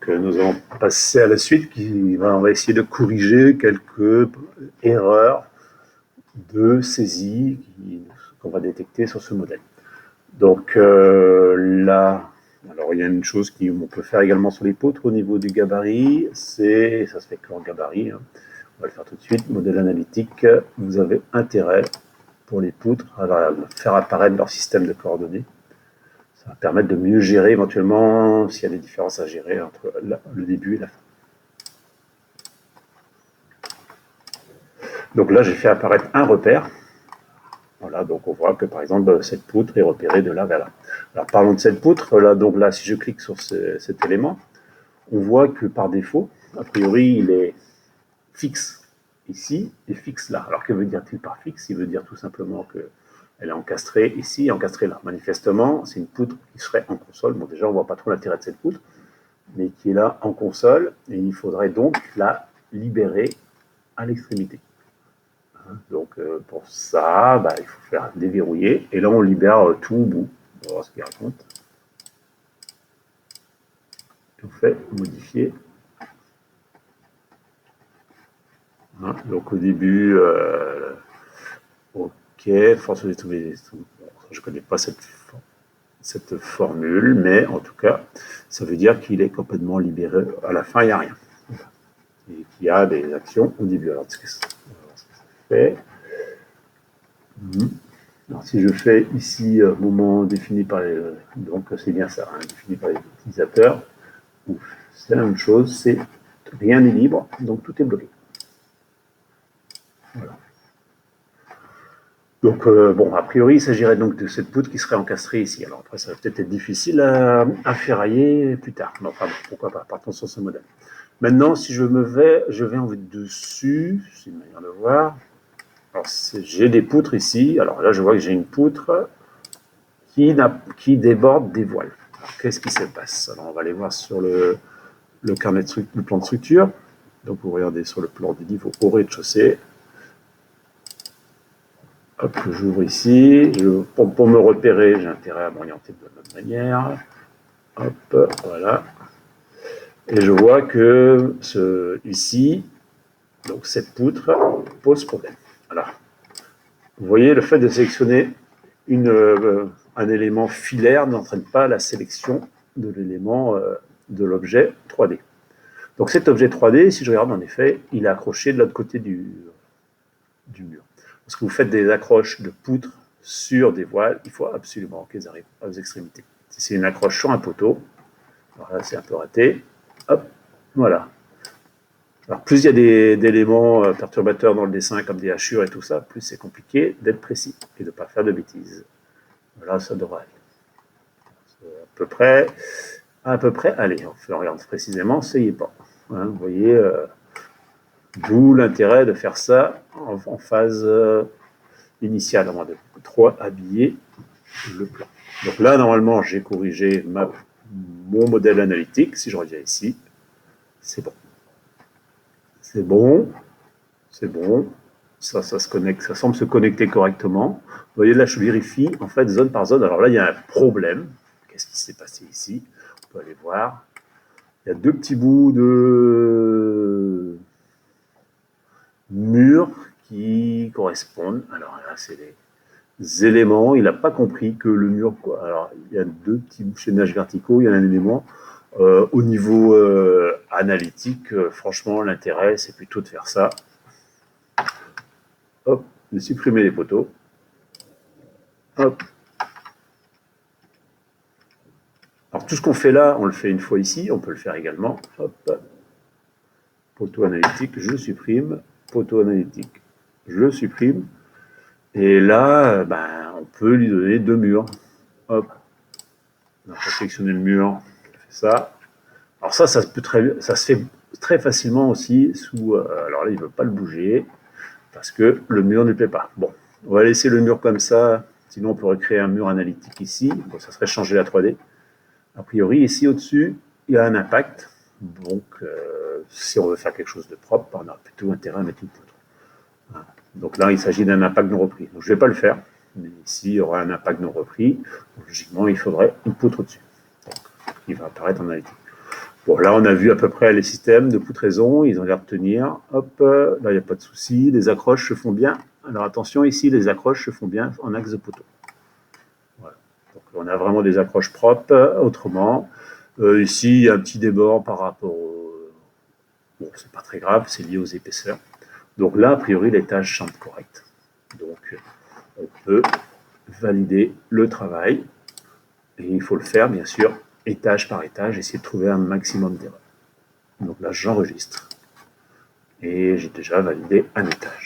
Donc, nous allons passer à la suite. On va essayer de corriger quelques erreurs de saisie qu'on va détecter sur ce modèle. Donc là, alors il y a une chose qu'on peut faire également sur les poutres au niveau du gabarit, ça se fait que en gabarit, hein. On va le faire tout de suite. Modèle analytique, vous avez intérêt pour les poutres à faire apparaître leur système de coordonnées. Ça va permettre de mieux gérer éventuellement s'il y a des différences à gérer entre le début et la fin. Donc là, j'ai fait apparaître un repère. Voilà, donc on voit que par exemple, cette poutre est repérée de là vers là. Alors parlons de cette poutre, là, donc là, si je clique sur cet élément, on voit que par défaut, a priori, il est fixe ici et fixe là. Alors que veut dire-t-il par fixe? Il veut dire tout simplement qu'elle est encastrée ici et encastrée là. Manifestement, c'est une poutre qui serait en console. Bon, déjà, on ne voit pas trop l'intérêt de cette poutre, mais qui est là en console, et il faudrait donc la libérer à l'extrémité. Donc pour ça, il faut faire déverrouiller, et là on libère tout au bout. On va voir ce qu'il raconte. On fait modifier. Hein, donc au début, ok, force de trouver. Je ne connais pas cette formule, mais en tout cas, ça veut dire qu'il est complètement libéré. À la fin, il n'y a rien. Et qu'il y a des actions au début. Alors, ce que ça fait. Alors, si je fais ici moment défini par les... Donc c'est bien ça, hein, défini par les utilisateurs. C'est la même chose, c'est rien n'est libre, donc tout est bloqué. Voilà. Donc bon, a priori, il s'agirait donc de cette poutre qui serait encastrée ici. Alors après, ça va peut-être être difficile à ferrailler plus tard. Mais enfin, pourquoi pas, partons sur ce modèle. Maintenant, si je vais en dessus, c'est une manière de voir. Alors, j'ai des poutres ici. Alors là, je vois que j'ai une poutre qui déborde des voiles. Qu'est-ce qui se passe? Alors, on va aller voir sur le carnet le plan de structure. Donc, vous regardez sur le plan du niveau au rez-de-chaussée. Hop, j'ouvre ici. Pour me repérer, j'ai intérêt à m'orienter de la même manière. Hop, voilà. Et je vois que ici, donc cette poutre pose problème. Alors, vous voyez, le fait de sélectionner un élément filaire n'entraîne pas la sélection de l'élément de l'objet 3D. Donc cet objet 3D, si je regarde en effet, il est accroché de l'autre côté du mur. Parce que vous faites des accroches de poutres sur des voiles, il faut absolument qu'elles arrivent aux extrémités. Si c'est une accroche sur un poteau, alors là c'est un peu raté, hop, voilà. Alors plus il y a d'éléments perturbateurs dans le dessin, comme des hachures et tout ça, plus c'est compliqué d'être précis et de ne pas faire de bêtises. Voilà, ça devrait aller. À peu près, allez, on regarde précisément, ça y est pas. Hein, vous voyez, d'où l'intérêt de faire ça en phase initiale, avant de trop habiller le plan. Donc là, normalement, j'ai corrigé mon modèle analytique. Si je reviens ici, c'est bon. C'est bon. C'est bon. Ça se connecte, ça semble se connecter correctement. Vous voyez, là, je vérifie, en fait, zone par zone. Alors là, il y a un problème. Qu'est-ce qui s'est passé ici? On peut aller voir. Il y a deux petits bouts de murs qui correspondent. Alors là, c'est les éléments. Il n'a pas compris que le mur... Alors, il y a deux petits chaînages verticaux. Il y a un élément. Au niveau analytique, franchement, l'intérêt, c'est plutôt de faire ça. Hop, de supprimer les poteaux. Hop. Alors, tout ce qu'on fait là, on le fait une fois ici. On peut le faire également. Hop. Poteau analytique, je supprime. Poteau analytique, je supprime. Et là, on peut lui donner deux murs. Hop. On va sélectionner le mur. On fait ça. Alors ça se fait très facilement aussi sous... alors là, il ne veut pas le bouger parce que le mur ne lui plaît pas. Bon, on va laisser le mur comme ça. Sinon, on pourrait créer un mur analytique ici. Bon, ça serait changer la 3D. A priori, ici, au-dessus, il y a un impact. Donc, si on veut faire quelque chose de propre, on a plutôt intérêt à mettre une poutre. Voilà. Donc là, il s'agit d'un impact non repris. Donc, je ne vais pas le faire. Mais ici, il y aura un impact non repris. Donc, logiquement, il faudrait une poutre au-dessus. Donc, il va apparaître en analytique. Bon, là, on a vu à peu près les systèmes de poutraison, ils ont l'air de tenir. Hop, là, il n'y a pas de souci. Les accroches se font bien. Alors attention, ici, les accroches se font bien en axe de poteau. Voilà. Donc, on a vraiment des accroches propres. Autrement, ici, il y a un petit débord par rapport au... Bon, c'est pas très grave, c'est lié aux épaisseurs. Donc là, a priori, l'étage semble correct. Donc, on peut valider le travail. Et il faut le faire, bien sûr, étage par étage, essayer de trouver un maximum d'erreurs. Donc là, j'enregistre. Et j'ai déjà validé un étage.